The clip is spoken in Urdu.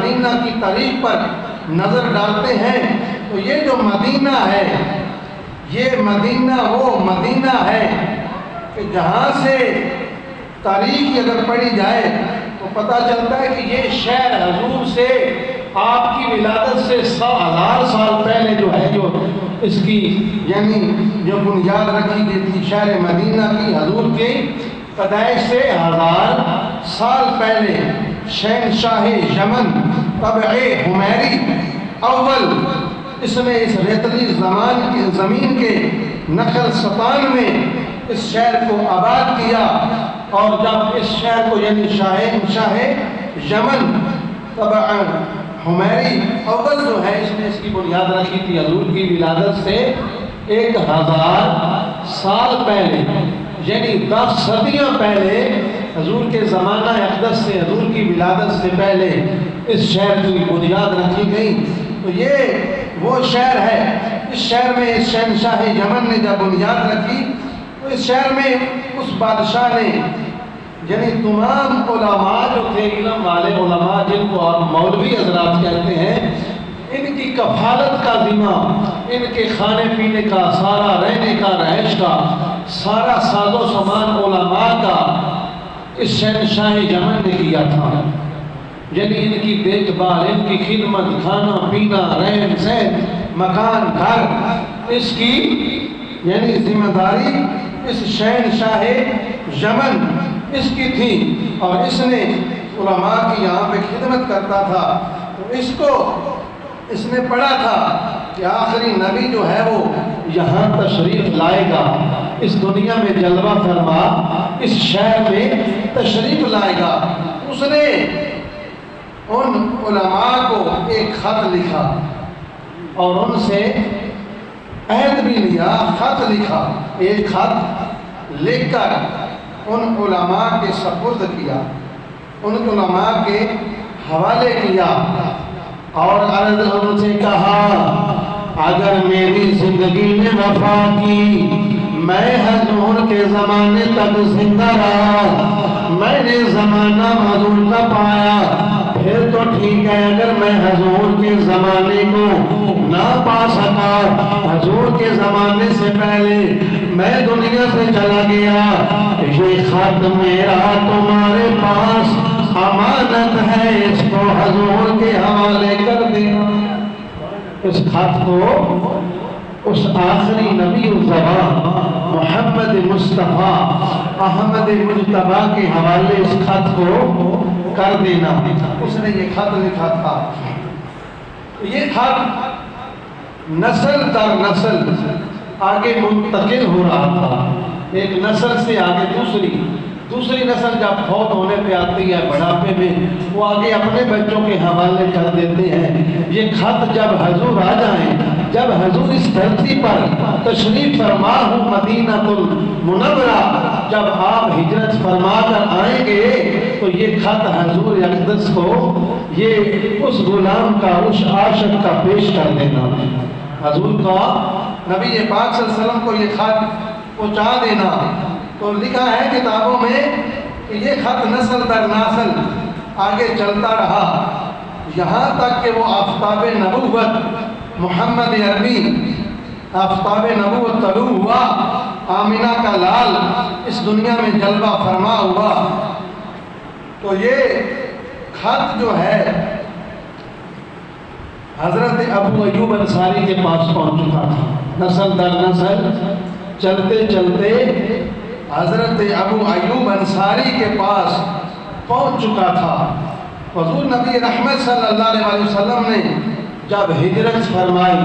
مدینہ کی طریق پر نظر ڈالتے ہیں تو یہ جو مدینہ ہے، یہ مدینہ وہ مدینہ ہے کہ جہاں سے تاریخ اگر پڑھی جائے تو پتہ چلتا ہے کہ یہ شہر حضور سے آپ کی ولادت سے 100,000 سال پہلے جو ہے جو اس کی یعنی جو بنیاد رکھی گئی تھی شہر مدینہ کی، حضور کی پیدائش سے 1000 سال پہلے شہنشاہ یمن طبع حمیری اول اس نے اس ریتلی زمین کے نخل ستان میں اس شہر کو آباد کیا، اور جب اس شہر کو یعنی شاہ یمن طبع حمیری اول جو ہے اس نے اس کی بنیاد رکھی تھی حضور کی ولادت سے 1000 سال پہلے، یعنی 10 صدیاں پہلے حضور کے زمانہ اقدس سے، حضور کی ولادت سے پہلے اس شہر کی بنیاد رکھی گئی۔ تو یہ وہ شہر ہے، اس شہر میں اس شہنشاہ یمن نے جب بنیاد رکھی تو اس شہر میں اس بادشاہ نے یعنی تمام علماء جو تھے، علم والے علماء جن کو آپ مولوی حضرات کہتے ہیں، ان کی کفالت کا ذمہ، ان کے کھانے پینے کا، سارا رہنے کا، رہائش کا، سارا ساز و سامان علماء کا اس شہنشاہ یمن نے کیا تھا، یعنی ان کی دیکھ بھال، ان کی خدمت، کھانا پینا، رہن سہن، مکان، گھر، اس کی یعنی ذمہ داری اس شہنشاہ یمن اس کی تھی، اور اس نے علماء کی یہاں پہ خدمت کرتا تھا۔ تو اس نے پڑھا تھا کہ آخری نبی جو ہے وہ یہاں تشریف لائے گا، اس دنیا میں جلوہ فرما اس شہر میں تشریف لائے گا۔ اس نے ان علماء کو ایک خط لکھا اور ان سے عہد بھی لیا، خط لکھا، ایک خط لکھ کر ان علماء کے سپرد کیا، ان علماء کے حوالے کیا، اور عرض ان سے کہا اگر میری زندگی میں وفا کی، میں حضور کے زمانے تک زندہ رہا، میں نے زمانہ حضور کا پایا، پھر تو ٹھیک ہے، اگر میں حضور کے زمانے کو نہ پا سکا، حضور کے زمانے سے پہلے میں دنیا سے چلا گیا، یہ خط میرا تمہارے پاس امانت ہے، اس کو حضور کے حوالے کر دینا۔ اس خط کو اس آخری نبی الزمان محمد مصطفیٰ احمد مجتبیٰ کے حوالے اس خط کو کر دینا۔ اس نے یہ خط لکھا تھا۔ یہ خط نسل در نسل آگے منتقل ہو رہا تھا، ایک نسل سے آگے دوسری نسل جب فوت ہونے پہ آتی ہے بڑھاپے میں، وہ آگے اپنے بچوں کے حوالے کر دیتے ہیں۔ یہ خط جب حضور آ جائیں، جب حضور اس دھرتی پر تشریف فرما ہوں مدینہ المنورہ، جب آپ ہجرت فرما کر آئیں گے تو یہ خط حضور اقدس کو یہ اس غلام کا، اس عاشق کا پیش کر دینا، حضور کا نبی پاک صلی اللہ علیہ وسلم کو یہ خط پہنچا دینا۔ تو لکھا ہے کتابوں میں کہ یہ خط نسل در نسل آگے چلتا رہا، یہاں تک کہ وہ آفتاب نبوت محمد عربی، آفتاب نبوت طلوع ہوا، آمینہ کا لال اس دنیا میں جلوہ فرما ہوا۔ تو یہ خط جو ہے حضرت ابو ایوب انصاری کے پاس پہنچ چکا تھا، نسل در نسل چلتے چلتے حضرت ابو ایوب انصاری کے پاس پہنچ چکا تھا۔ حضور نبی رحمت صلی اللہ علیہ وسلم نے جب ہجرت فرمائی